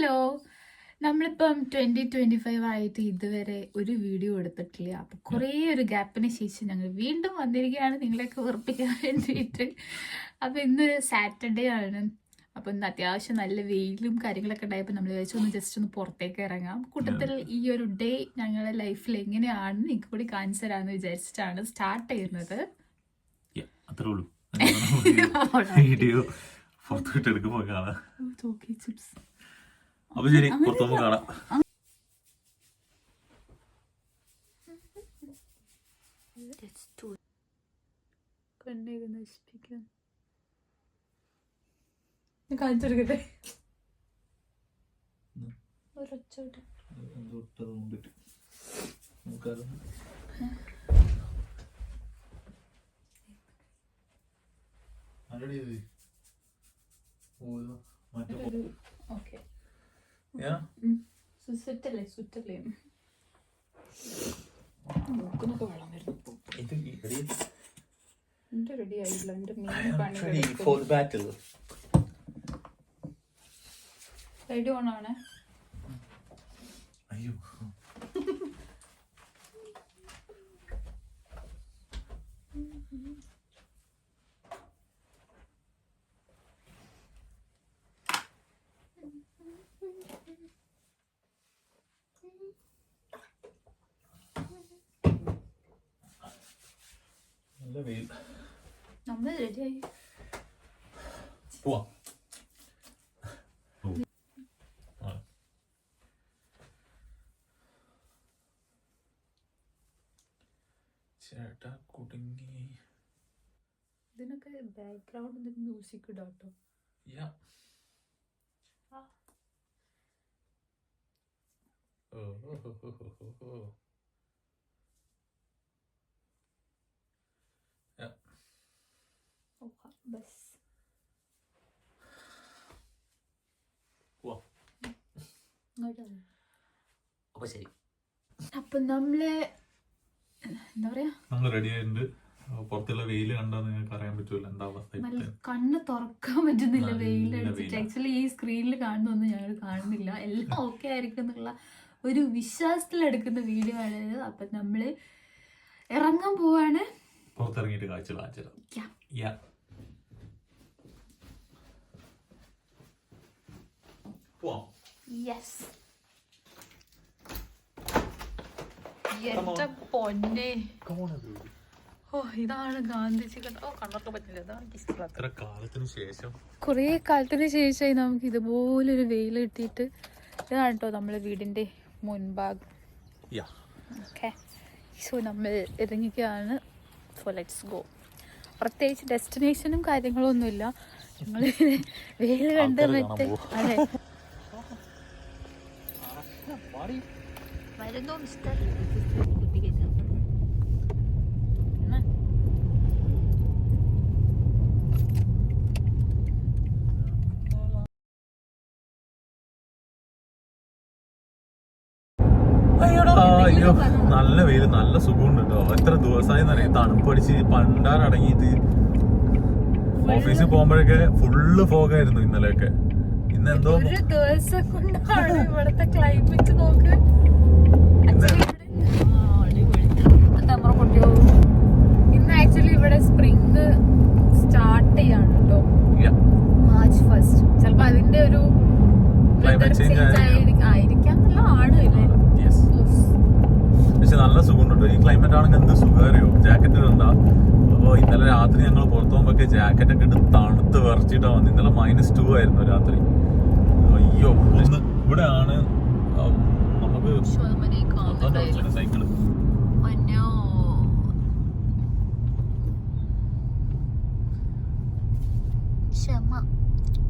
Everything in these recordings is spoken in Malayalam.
ഹലോ, നമ്മളിപ്പം 2025 ആയിട്ട് ഇതുവരെ ഒരു വീഡിയോ എടുത്തിട്ടില്ല. അപ്പൊ കുറേ ഒരു ഗ്യാപ്പിന് ശേഷം ഞങ്ങൾ വീണ്ടും വന്നിരിക്കുകയാണ് നിങ്ങളെയൊക്കെ ഉറപ്പിക്കാൻ വേണ്ടിയിട്ട്. അപ്പൊ ഇന്ന് സാറ്റർഡേ ആണ്. അപ്പൊ ഇന്ന് അത്യാവശ്യം നല്ല വെയിലും കാര്യങ്ങളൊക്കെ ഉണ്ടായപ്പോൾ നമ്മൾ വിചാരിച്ചു ഒന്ന് ജസ്റ്റ് ഒന്ന് പുറത്തേക്ക് ഇറങ്ങാം. കൂട്ടത്തിൽ ഈ ഒരു ഡേ ഞങ്ങളുടെ ലൈഫിൽ എങ്ങനെയാണ് നിങ്ങൾക്ക് കൂടി കാണിച്ചു തരാമെന്ന് വിചാരിച്ചിട്ടാണ് സ്റ്റാർട്ട് ചെയ്യുന്നത്. അത്രേ ഉള്ളൂ. വീഡിയോ പുറത്തോട്ട് എടുക്കുമ്പോൾ കാണാം. അപ്പൊ ശരി, പുറത്തുമ്പോ കാണാം. കാണിച്ചെടുക്കട്ടെ. ഓക്കെ, സുറ്റല്ലേ നോക്കുന്നൊക്കെ വെള്ളം വരുന്നു. എന്റെ റെഡി ആയില്ല. എന്റെ മെയിൻ പണി റെഡി ഓണാണ്. അയ്യോ, നല്ല വെയിൽ. നമ്മൾ റെഡിയായി പോവാം. ചേട്ടാ കുടുങ്ങി. ഇതിനൊക്കെ ബാക്ക്ഗ്രൗണ്ട് എന്തെങ്കിലും മ്യൂസിക് ഇടാട്ടോ. ബസ് അപ്പൊ ശരി. അപ്പൊ നമ്മള് എന്താ പറയാ, നമ്മള് റെഡി ആയിട്ടുണ്ട്. പുറത്തുള്ള വെയില് കണ്ടാൽ നിങ്ങൾക്ക് അറിയാൻ പറ്റൂല എന്താ അവസ്ഥ. നല്ല കണ്ണ് തുറക്കാൻ പറ്റുന്നില്ല വെയിലടിച്ചിട്ട്. ആക്ച്വലി ഈ സ്ക്രീനിൽ കാണുന്നൊന്നും ഞങ്ങൾ കാണുന്നില്ല. എല്ലാം ഓക്കെ ആയിരിക്കും എന്നുള്ള ഒരു വിശ്വാസത്തിലെടുക്കുന്ന വീഡിയോ ആണ്. അപ്പൊ നമ്മള് ഇറങ്ങാൻ പോവാണ്. പുറത്തിറങ്ങിയിട്ട് കാഴ്ച കാണിച്ചത്. യെസ്, എന്റെ പൊന്നെ. ഓ, ഇതാണ് ഗാന്ധിജി. കണ്ണൊക്കെ പറ്റില്ല. കുറേ കാലത്തിന് ശേഷമായി നമുക്ക് ഇതുപോലൊരു വെയിൽ കിട്ടിയിട്ട്. ഇതാണ് കേട്ടോ നമ്മളെ വീടിന്റെ മുൻഭാഗം. ഓക്കെ, സോ നമ്മൾ ഇറങ്ങിക്കുകയാണ്. So let's go. പ്രത്യേകിച്ച് ഡെസ്റ്റിനേഷനും കാര്യങ്ങളും ഒന്നുമില്ല. ഞങ്ങൾ വെയിൽ കണ്ട് മറ്റേ അതെ വരുന്നു മിസ്റ്റർ. അയ്യോ, നല്ല വെയില്, നല്ല സുഖമുണ്ട് കേട്ടോ. എത്ര ദിവസമായി അറിയാം തണുപ്പടിച്ച് പണ്ടാരടങ്ങിയിട്ട്. ഓഫീസിൽ പോകുമ്പോഴൊക്കെ ഫുള്ള് ഫോഗായിരുന്നു ഇന്നലെയൊക്കെ. ഇന്ന് എന്തോ ഒരു ദിവസം കൊണ്ടാണ് ഇവിടുത്തെ ക്ലൈമറ്റ് നോക്ക്. ഇന്ന് ആക്ച്വലി ഇവിടെ സ്പ്രിങ് സ്റ്റാർട്ട് ചെയ്യാണ് കേട്ടോ. മാർച്ച് 1. ചിലപ്പോ അതിന്റെ ഒരു ആയിരിക്കാം ആണ് ഇല്ലേ. പക്ഷെ നല്ല സുഖമുണ്ട്. ഈ ക്ലൈമറ്റ് ആണെങ്കിൽ എന്ത് സുഖമറിയോ. ജാക്കറ്റ് ഇടണ്ട. അപ്പോൾ ഇന്നലെ രാത്രി ഞങ്ങൾ പുറത്തു പോകുമ്പോഴൊക്കെ ജാക്കറ്റ് ഒക്കെ ഇട്ട് തണുത്ത് വിറച്ചിട്ടാ വന്നു. ഇന്നലെ -2 ആയിരുന്നു രാത്രി. അയ്യോ, ഇവിടെ ആണ് നമുക്ക് സൈക്കിള്.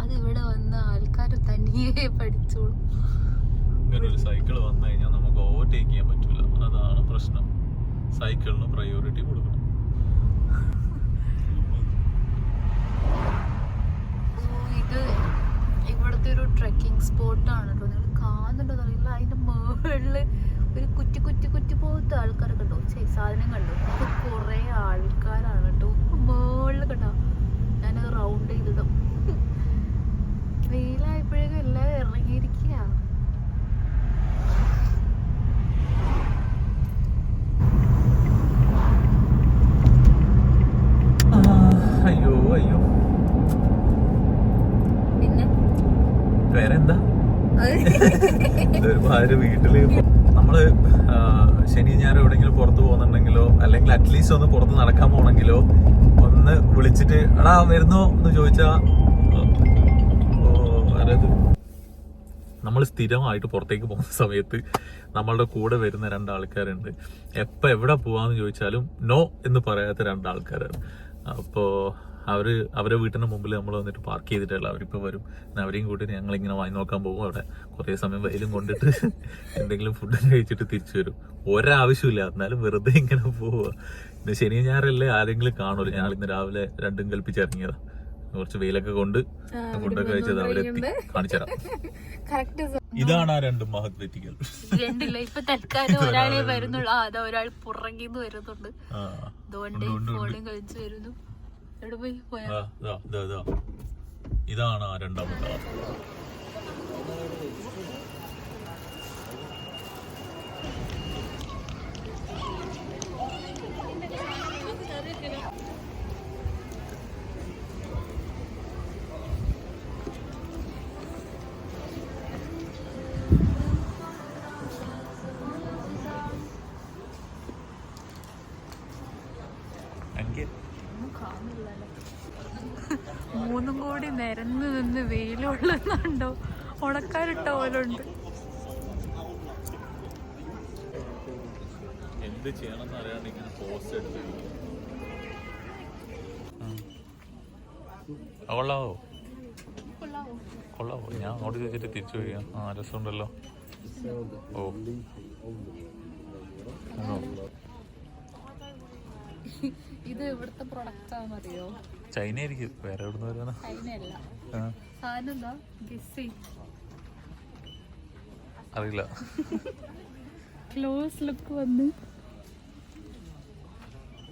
അത് ഇവിടെ വന്ന ആൾക്കാർ തനിയെ പഠിച്ചോളൂ. ഇങ്ങനെ ഒരു സൈക്കിൾ വന്നു കഴിഞ്ഞാൽ നമുക്ക് ഓവർടേക്ക് ചെയ്യാൻ പറ്റൂല. അതാണ് പ്രശ്നം. സൈക്കിളിന് പ്രയോറിറ്റി കൊടുക്കണം. ഇത് ഇവിടുത്തെ ഒരു ട്രെക്കിംഗ് സ്പോട്ടാണ് കേട്ടോ. നിങ്ങൾ കാണുന്നുണ്ടോ അറിയില്ല. അതിന്റെ മുകളില് ഒരു കുറ്റി കുറ്റി കുറ്റി പോലത്തെ ആൾക്കാരൊക്കെ ഉണ്ടോ. സാധനം കണ്ടോ. ഇത് കുറെ ആൾക്കാരാണ് കേട്ടോ. മുകളിൽ കണ്ടോ. ഞാനത് റൗണ്ട് ചെയ്തിടും. വെയിലായപ്പോഴേക്കും എല്ലാവരും ഇറങ്ങിയിരിക്കുക. വേറെന്താ ഒരുപാട് വീട്ടില് നമ്മള് ശനി ഞായർ എവിടെയെങ്കിലും പുറത്ത് പോകുന്നുണ്ടെങ്കിലോ അല്ലെങ്കിൽ അറ്റ്ലീസ്റ്റ് ഒന്ന് പുറത്ത് നടക്കാൻ പോണെങ്കിലോ ഒന്ന് വിളിച്ചിട്ട് എടാ വരുന്നോ എന്ന് ചോദിച്ചാ നമ്മൾ സ്ഥിരമായിട്ട് പുറത്തേക്ക് പോകുന്ന സമയത്ത് നമ്മളുടെ കൂടെ വരുന്ന രണ്ടാൾക്കാരുണ്ട്. എപ്പോൾ എവിടെ പോവാന്ന് ചോദിച്ചാലും നോ എന്ന് പറയാത്ത രണ്ടാൾക്കാരാണ്. അപ്പോൾ അവരെ വീട്ടിന് മുമ്പിൽ നമ്മൾ വന്നിട്ട് പാർക്ക് ചെയ്തിട്ടല്ല അവരിപ്പോൾ വരും. അവരെയും കൂട്ടി ഞങ്ങളിങ്ങനെ വാങ്ങി നോക്കാൻ പോകും. അവിടെ കുറേ സമയം വെയിലും കൊണ്ടിട്ട് എന്തെങ്കിലും ഫുഡ് കഴിച്ചിട്ട് തിരിച്ചു വരും. ഒരാവശ്യമില്ല, എന്നാലും വെറുതെ ഇങ്ങനെ പോവുക. ഇന്ന് ശനി ഞായറല്ലേ ആരെങ്കിലും കാണുമല്ലോ. ഞാൻ ഇന്ന് രാവിലെ രണ്ടും കൽപ്പിച്ചിറങ്ങിയതാ. കുറച്ച് വെയിലൊക്കെ കൊണ്ട് ഫുഡൊക്കെ കഴിച്ചത് അവിടെ എത്തി കാണിച്ചുതരാം. ഇതാണ് ആ രണ്ടും മഹത് വ്യക്തികൾ. രണ്ടില്ല, ഇപ്പൊ തൽക്കാലം ഒരാളെ വരുന്നുള്ളൂ. അതാ ഒരാൾ പുറകിന്ന് വരുന്നുണ്ട്. അതുകൊണ്ട് ഫോണും കഴിച്ചു വരുന്നു. എവിടെ പോയി പോയാ ഇതാണ് ആ രണ്ടാമത്തെ. മൂന്നും കൂടി നിരന്ന് നിന്ന് വെയിലുള്ളുന്നുണ്ടോ? ഉണക്കാനിട്ട പോലുണ്ട്. എന്ത് ചെയ്യണമെന്ന് അറിയാണ്ട് ഇങ്ങനെ പോസ്റ്റ് എടുത്ത് കൊള്ളാവോ കൊള്ളാവോ? ഞാൻ അങ്ങോട്ട് ചോദിച്ചിട്ട് തിരിച്ചു വരിക. രസമുണ്ടല്ലോ. ഓ ഇത് ഇവിടുത്തെ പ്രൊഡക്റ്റ് ആണെന്നറിയോ? ചൈന ആയിരിക്കും. വേറെ എവിടെ നിന്ന് വരുന്ന? ചൈനയല്ല. സാധനം എന്താ? ഗിസ്സി അറിയില്ല. ക്ലോസ് ലുക്ക് വന്ന്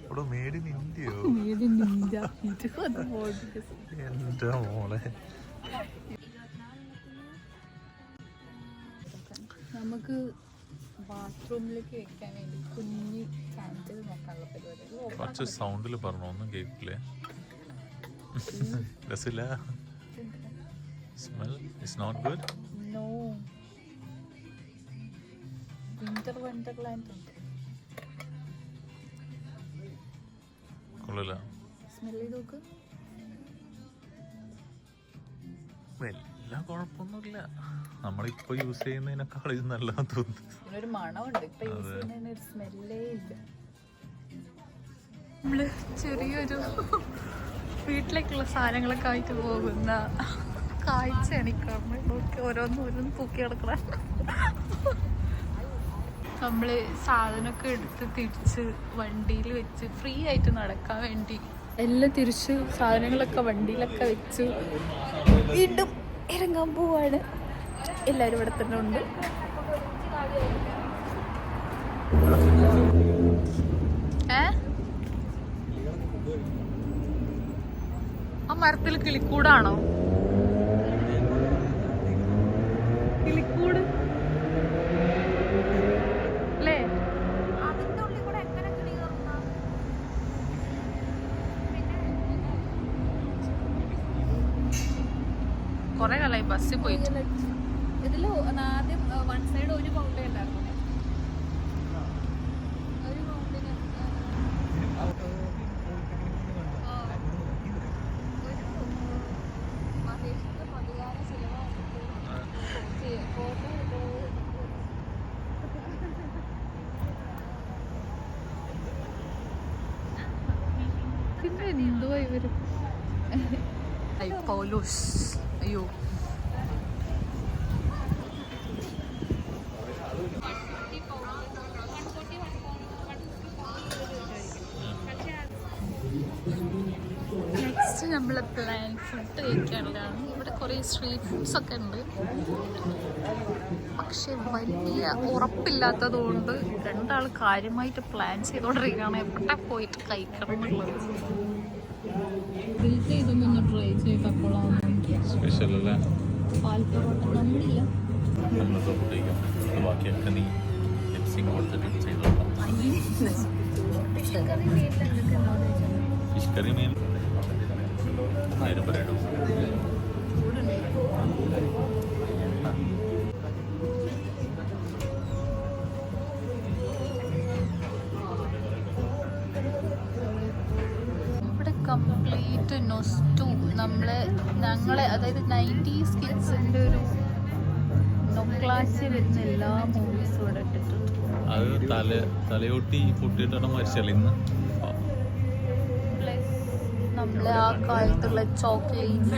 ഇവിടെ മേഡ് ഇൻ ഇന്ത്യയോ? Made in India. എന്റെ മോളെ. നമുക്ക് ബാത്റൂമിലേക്ക് വെക്കാൻ വേണ്ടി കുഞ്ഞി സാനിറ്റൈസർ നോക്കാനുള്ള പരിപാടി. കുറച്ച് സൗണ്ടിൽ പറഞ്ഞു, ഒന്നും കേൾക്കില്ലേ? രസില്ല. Smell is not good. No. Wonderland ഉണ്ട്. കൊള്ളില്ല. സ്മെൽ ചെയ്ത് നോക്ക്. എല്ലാം കുഴപ്പമൊന്നുമില്ല. നമ്മളിപ്പോ യൂസ് ചെയ്യുന്നതിനേക്കാൾ ഇത് നല്ലതാ തോന്നുന്നു. ഒരു മണമുണ്ട്. ഇപ്പൊ യൂസ് ചെയ്യുന്നതിന് ഒരു സ്മെല്ലേ ഇല്ല. നമ്മള് ചെറിയൊരു വീട്ടിലേക്കുള്ള സാധനങ്ങളൊക്കെ ആയിട്ട് പോകുന്ന കാഴ്ചയാണ് ഈ കാണുന്നത്. നോക്കി ഓരോന്നും തൂക്കി കിടക്കണ. നമ്മള് സാധനമൊക്കെ എടുത്ത് തിരിച്ച് വണ്ടിയിൽ വെച്ച് ഫ്രീ ആയിട്ട് നടക്കാൻ വേണ്ടി എല്ലാം തിരിച്ച് സാധനങ്ങളൊക്കെ വണ്ടിയിലൊക്കെ വെച്ച് വീണ്ടും ഇറങ്ങാൻ പോവാണ്. എല്ലാവരും ഇവിടെ തന്നെ ഉണ്ട്. ആ മരത്തിൽ കിളിക്കൂടാണോ? കിളിക്കൂട് അല്ലേ? കൊറേ കാലമായി ബസ്സിൽ പോയിട്ട്. ഇതില് ആദ്യം വൺ സൈഡ് ഒരു ബൗണ്ടറി ഉണ്ടായിരുന്നു. ഒരു ബൗണ്ടറി മതിയായ ചിലവായിട്ട് ഫോട്ടോ പിന്നെ എന്തുവാ ഇവര്? പൗലോസ്. അയ്യോ, നെക്സ്റ്റ് നമ്മളെ പ്ലാൻ ഫുഡ് കഴിക്കാനുള്ളതാണ്. ഇവിടെ കുറേ സ്ട്രീറ്റ് ഫുഡ്സ് ഒക്കെ ഉണ്ട്. പക്ഷെ വലിയ ഉറപ്പില്ലാത്തത് കൊണ്ട് രണ്ടാൾ കാര്യമായിട്ട് പ്ലാൻ ചെയ്തോണ്ടിരിക്കുകയാണ് എവിടെ പോയിട്ട് കഴിക്കണം എന്നുള്ളത്. ഇതൊന്നും ട്രൈ ചെയ്തപ്പോഴാണ് സ്പെഷ്യൽ അല്ലേ? പാൽപ്പൊറോട്ട നമ്മളില്ല. ബാക്കിയൊക്കെ നീ ലിപ്സിങ് കൊടുത്തിട്ട് ചെയ്തോളാം. ഫിഷ് കറി മീൻ 1000 ബ്രെഡും നൊസ്റ്റു ഞങ്ങളെ അതായത് 90s കിഡ്സിന്റെ ഒരു ക്ലാസ്സിൽ വരുന്ന എല്ലാ മൂവീസും ഇവിടെ ഇട്ടിട്ടുണ്ട്. അത് തലയോട്ടി പൊട്ടിയിട്ടാണ് മരിച്ചല്ലേ ഇന്ന്. നമ്മളെ ആ കാലത്തുള്ള ചോക്ലേറ്റ്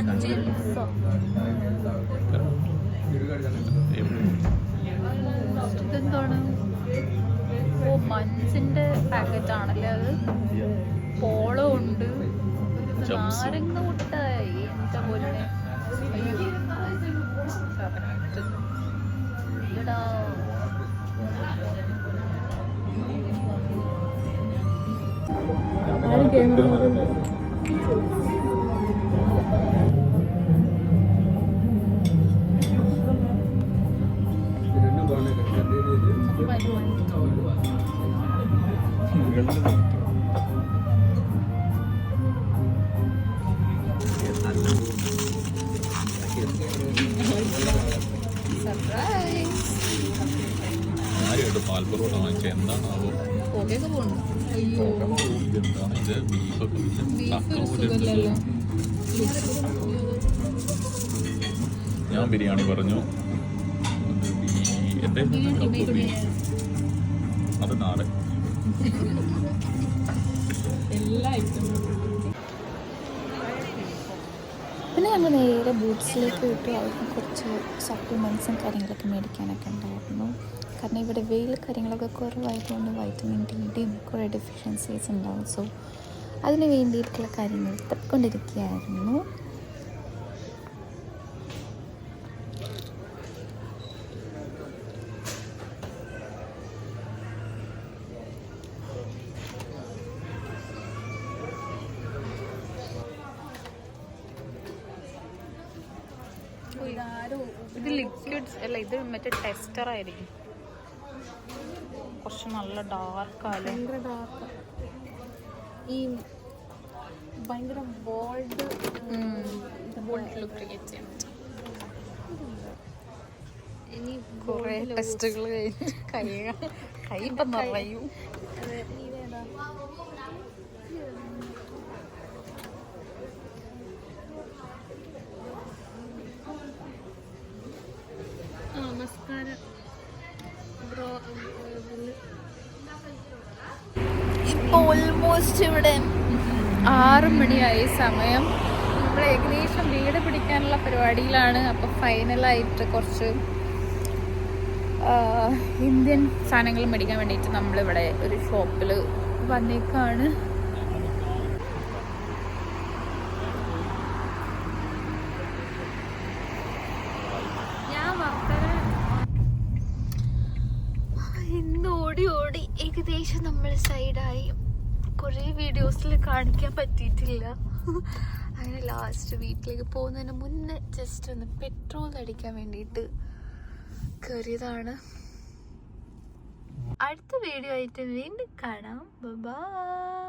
ഇതെന്താണ്? ഓ മൻസിന്റെ പാക്കറ്റ് ആണല്ലേ അത്. പോളോ ഉണ്ട്, നാരങ്ങ മുട്ടായി. എന്താ പോലെ പാൽപ്പൊറോട്ട വാങ്ങിച്ച എന്താണാവോ എന്താണ് ഇത്? ബീഫൊക്കെ ഞാൻ ബിരിയാണി പറഞ്ഞു. അത് നാടൻ. പിന്നെ ഞങ്ങൾ നേരെ ബൂട്ട്സിലേക്ക് വിട്ടു. അവർക്ക് കുറച്ച് സപ്ലിമെൻറ്റ്സും കാര്യങ്ങളൊക്കെ മേടിക്കാനൊക്കെ ഉണ്ടായിരുന്നു. കാരണം ഇവിടെ വെയിൽ കാര്യങ്ങളൊക്കെ കുറവായതുകൊണ്ട് വൈറ്റമിൻ ഡിയുടെയും കുറേ ഡെഫിഷ്യൻസീസ് ഉണ്ടാവും. സോ അതിന് വേണ്ടിയിട്ടുള്ള കാര്യങ്ങൾ തപ്പിക്കൊണ്ടിരിക്കുകയായിരുന്നു. ഇത് ലിക്വിഡ്സ് അല്ല, ഇത് മറ്റേ ടെസ്റ്റർ ആയിരിക്കും. കുറച്ച് നല്ല ഡാർക്കാല്ലേ, ഈ ഭയങ്കര ബോൾഡ് ലുക്ക് ഇനി കുറേ ടെസ്റ്റുകൾ കഴിഞ്ഞ് കൈ ഇപ്പം നിറയും. ഇപ്പൊ ഓൾമോസ്റ്റ് ഇവിടെ 6 മണിയായി സമയം. നമ്മൾ ഏകദേശം വീട് പിടിക്കാനുള്ള പരിപാടിയിലാണ്. അപ്പോൾ ഫൈനലായിട്ട് കുറച്ച് ഇന്ത്യൻ സാധനങ്ങൾ മേടിക്കാൻ വേണ്ടിയിട്ട് നമ്മളിവിടെ ഒരു ഷോപ്പിൽ വന്നേക്കാണ്. ഇന്ന് ഓടി ഓടി ഏകദേശം നമ്മൾ സൈഡായി. കുറേ വീഡിയോസിൽ കാണിക്കാൻ പറ്റിയിട്ടില്ല. അങ്ങനെ ലാസ്റ്റ് വീട്ടിലേക്ക് പോകുന്നതിന് മുന്നേ ജസ്റ്റ് ഒന്ന് പെട്രോൾ അടിക്കാൻ വേണ്ടിയിട്ട് കയറിയതാണ്. അടുത്ത വീഡിയോ ആയിട്ട് വീണ്ടും കാണാം. ബൈ.